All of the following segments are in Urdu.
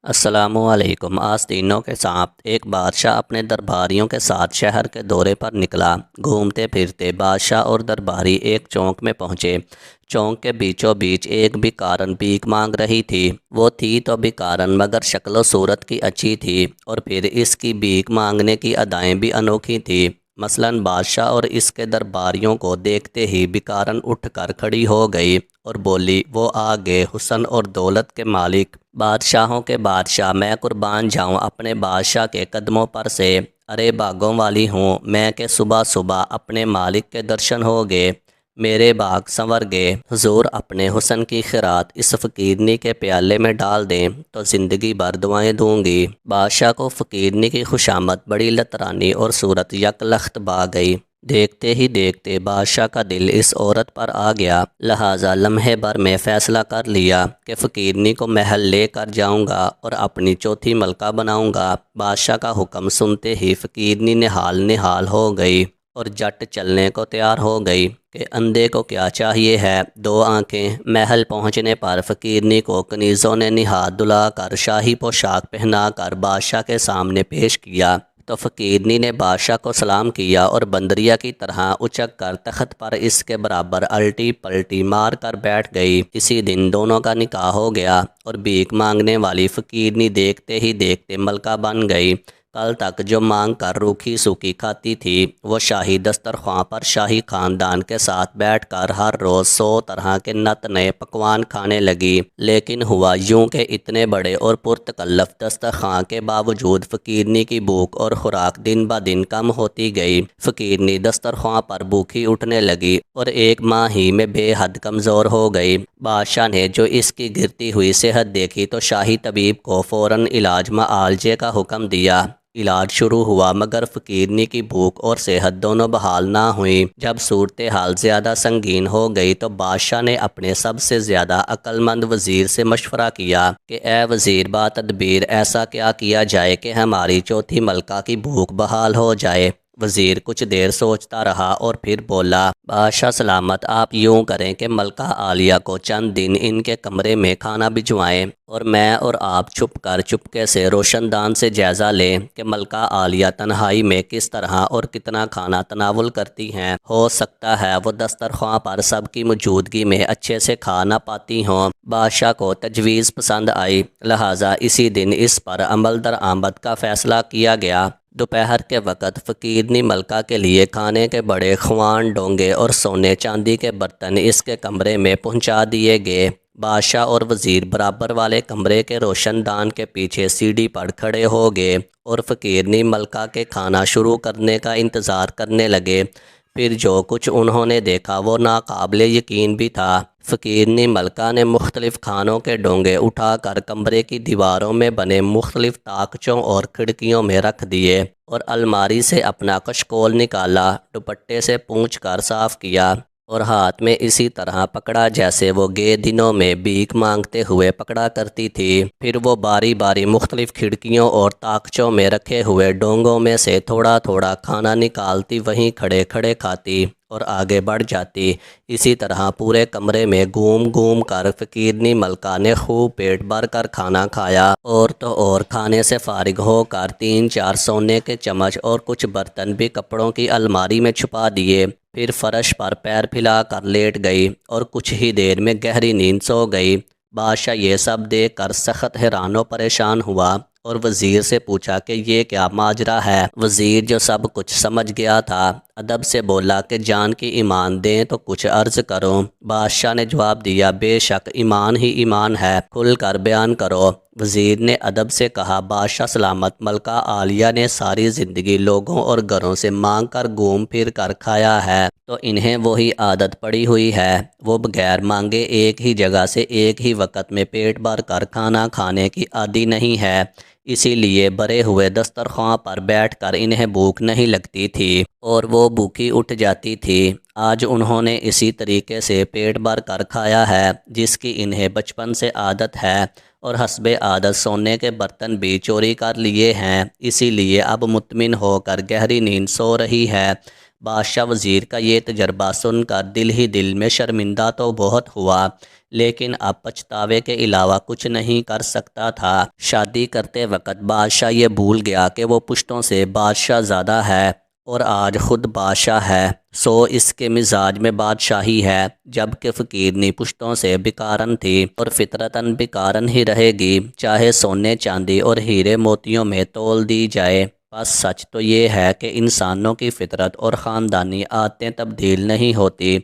السلام علیکم۔ آستینوں کے ساتھ ایک بادشاہ اپنے درباریوں کے ساتھ شہر کے دورے پر نکلا۔ گھومتے پھرتے بادشاہ اور درباری ایک چوک میں پہنچے۔ چوک کے بیچوں بیچ ایک بھکارن بھیک مانگ رہی تھی۔ وہ تھی تو بھکارن مگر شکل و صورت کی اچھی تھی، اور پھر اس کی بھیک مانگنے کی ادائیں بھی انوکھی تھیں۔ مثلاً بادشاہ اور اس کے درباریوں کو دیکھتے ہی بھکارن اٹھ کر کھڑی ہو گئی اور بولی، وہ آ گئے حسن اور دولت کے مالک، بادشاہوں کے بادشاہ، میں قربان جاؤں اپنے بادشاہ کے قدموں پر سے۔ ارے باغوں والی ہوں میں کہ صبح صبح اپنے مالک کے درشن ہو گئے، میرے باغ سنور گئے۔ حضور اپنے حسن کی خیرات اس فقیرنی کے پیالے میں ڈال دیں تو زندگی بھر دعائیں دوں گی۔ بادشاہ کو فقیرنی کی خوشامد بڑی لطرانی اور صورت یک لخت بھا گئی۔ دیکھتے ہی دیکھتے بادشاہ کا دل اس عورت پر آ گیا، لہٰذا لمحے بھر میں فیصلہ کر لیا کہ فقیرنی کو محل لے کر جاؤں گا اور اپنی چوتھی ملکہ بناؤں گا۔ بادشاہ کا حکم سنتے ہی فقیرنی نہال ہو گئی اور جٹ چلنے کو تیار ہو گئی کہ اندھے کو کیا چاہیے ہے، دو آنکھیں۔ محل پہنچنے پر فقیرنی کو کنیزوں نے نہاد دھلا کر شاہی پوشاک پہنا کر بادشاہ کے سامنے پیش کیا تو فقیرنی نے بادشاہ کو سلام کیا اور بندریا کی طرح اچک کر تخت پر اس کے برابر الٹی پلٹی مار کر بیٹھ گئی۔ اسی دن دونوں کا نکاح ہو گیا اور بھیک مانگنے والی فقیرنی دیکھتے ہی دیکھتے ملکہ بن گئی۔ کل تک جو مانگ کر روکھی سوکھی کھاتی تھی، وہ شاہی دسترخواں پر شاہی خاندان کے ساتھ بیٹھ کر ہر روز 100 طرح کے نت نئے پکوان کھانے لگی۔ لیکن ہوا یوں کہ اتنے بڑے اور پرتکلف دسترخواں کے باوجود فقیرنی کی بھوک اور خوراک دن بہ دن کم ہوتی گئی۔ فقیرنی دسترخواں پر بھوکی اٹھنے لگی اور ایک ماہ ہی میں بے حد کمزور ہو گئی۔ بادشاہ نے جو اس کی گرتی ہوئی صحت دیکھی تو شاہی طبیب کو فوراً علاج معالجے کا حکم دیا۔ علاج شروع ہوا مگر فقیرنی کی بھوک اور صحت دونوں بحال نہ ہوئیں۔ جب صورتحال زیادہ سنگین ہو گئی تو بادشاہ نے اپنے سب سے زیادہ عقل مند وزیر سے مشورہ کیا کہ اے وزیر با تدبیر، ایسا کیا کیا جائے کہ ہماری چوتھی ملکہ کی بھوک بحال ہو جائے۔ وزیر کچھ دیر سوچتا رہا اور پھر بولا، بادشاہ سلامت، آپ یوں کریں کہ ملکہ عالیہ کو چند دن ان کے کمرے میں کھانا بھجوائیں اور میں اور آپ چپکے سے روشن دان سے جائزہ لیں کہ ملکہ عالیہ تنہائی میں کس طرح اور کتنا کھانا تناول کرتی ہیں۔ ہو سکتا ہے وہ دسترخواں پر سب کی موجودگی میں اچھے سے کھا نہ پاتی ہوں۔ بادشاہ کو تجویز پسند آئی، لہٰذا اسی دن اس پر عمل درآمد کا فیصلہ کیا گیا۔ دوپہر کے وقت فقیرنی ملکہ کے لیے کھانے کے بڑے خوان، ڈونگے اور سونے چاندی کے برتن اس کے کمرے میں پہنچا دیے گئے۔ بادشاہ اور وزیر برابر والے کمرے کے روشن دان کے پیچھے سیڑھی پر کھڑے ہو گئے اور فقیرنی ملکہ کے کھانا شروع کرنے کا انتظار کرنے لگے۔ پھر جو کچھ انہوں نے دیکھا وہ ناقابل یقین بھی تھا۔ فقیرنی ملکہ نے مختلف کھانوں کے ڈونگے اٹھا کر کمرے کی دیواروں میں بنے مختلف طاقچوں اور کھڑکیوں میں رکھ دیے اور الماری سے اپنا کشکول نکالا، دوپٹے سے پونچھ کر صاف کیا اور ہاتھ میں اسی طرح پکڑا جیسے وہ گئے دنوں میں بھیک مانگتے ہوئے پکڑا کرتی تھی۔ پھر وہ باری باری مختلف کھڑکیوں اور طاقچوں میں رکھے ہوئے ڈونگوں میں سے تھوڑا تھوڑا کھانا نکالتی، وہیں کھڑے کھڑے کھاتی اور آگے بڑھ جاتی۔ اسی طرح پورے کمرے میں گھوم گھوم کر فقیرنی ملکہ نے خوب پیٹ بھر کر کھانا کھایا اور تو اور کھانے سے فارغ ہو کر 3-4 سونے کے چمچ اور کچھ برتن بھی کپڑوں کی الماری میں چھپا دیے۔ پھر فرش پر پیر پھیلا کر لیٹ گئی اور کچھ ہی دیر میں گہری نیند سو گئی۔ بادشاہ یہ سب دیکھ کر سخت حیران و پریشان ہوا اور وزیر سے پوچھا کہ یہ کیا ماجرا ہے۔ وزیر جو سب کچھ سمجھ گیا تھا، ادب سے بولا کہ جان کی ایمان دیں تو کچھ عرض کرو۔ بادشاہ نے جواب دیا، بے شک ایمان ہی ایمان ہے، کھل کر بیان کرو۔ وزیر نے ادب سے کہا، بادشاہ سلامت، ملکہ عالیہ نے ساری زندگی لوگوں اور گھروں سے مانگ کر گھوم پھر کر کھایا ہے تو انہیں وہی عادت پڑی ہوئی ہے۔ وہ بغیر مانگے ایک ہی جگہ سے ایک ہی وقت میں پیٹ بھر کر کھانا کھانے کی عادی نہیں ہے، اسی لیے بھرے ہوئے دسترخواں پر بیٹھ کر انہیں بھوک نہیں لگتی تھی اور وہ بھوکی اٹھ جاتی تھی۔ آج انہوں نے اسی طریقے سے پیٹ بھر کر کھایا ہے جس کی انہیں بچپن سے عادت ہے، اور حسب عادت سونے کے برتن بھی چوری کر لیے ہیں، اسی لیے اب مطمئن ہو کر گہری نیند سو رہی ہے۔ بادشاہ وزیر کا یہ تجربہ سن کر دل ہی دل میں شرمندہ تو بہت ہوا، لیکن اب پچھتاوے کے علاوہ کچھ نہیں کر سکتا تھا۔ شادی کرتے وقت بادشاہ یہ بھول گیا کہ وہ پشتوں سے بادشاہ زادہ ہے اور آج خود بادشاہ ہے، سو اس کے مزاج میں بادشاہی ہے، جبکہ فقیرنی پشتوں سے بیکارن تھی اور فطرتاً بیکارن ہی رہے گی، چاہے سونے چاندی اور ہیرے موتیوں میں تول دی جائے۔ بس سچ تو یہ ہے کہ انسانوں کی فطرت اور خاندانی عادتیں تبدیل نہیں ہوتی،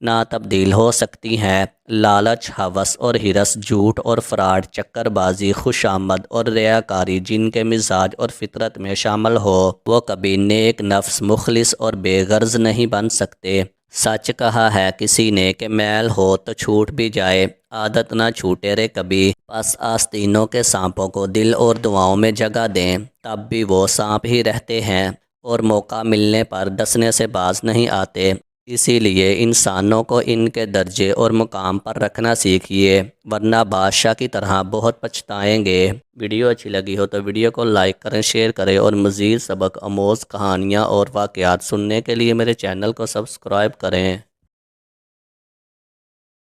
نہ تبدیل ہو سکتی ہیں۔ لالچ، ہوس اور ہرس، جھوٹ اور فراڈ، چکر بازی، خوش آمد اور ریاکاری جن کے مزاج اور فطرت میں شامل ہو، وہ کبھی نیک نفس، مخلص اور بے غرض نہیں بن سکتے۔ سچ کہا ہے کسی نے کہ میل ہو تو چھوٹ بھی جائے، عادت نہ چھوٹے رے کبھی۔ بس آستینوں کے سانپوں کو دل اور دعاؤں میں جگہ دیں، تب بھی وہ سانپ ہی رہتے ہیں اور موقع ملنے پر ڈسنے سے باز نہیں آتے۔ اسی لیے انسانوں کو ان کے درجے اور مقام پر رکھنا سیکھیے، ورنہ بادشاہ کی طرح بہت پچھتائیں گے۔ ویڈیو اچھی لگی ہو تو ویڈیو کو لائک کریں، شیئر کریں اور مزید سبق آموز کہانیاں اور واقعات سننے کے لیے میرے چینل کو سبسکرائب کریں۔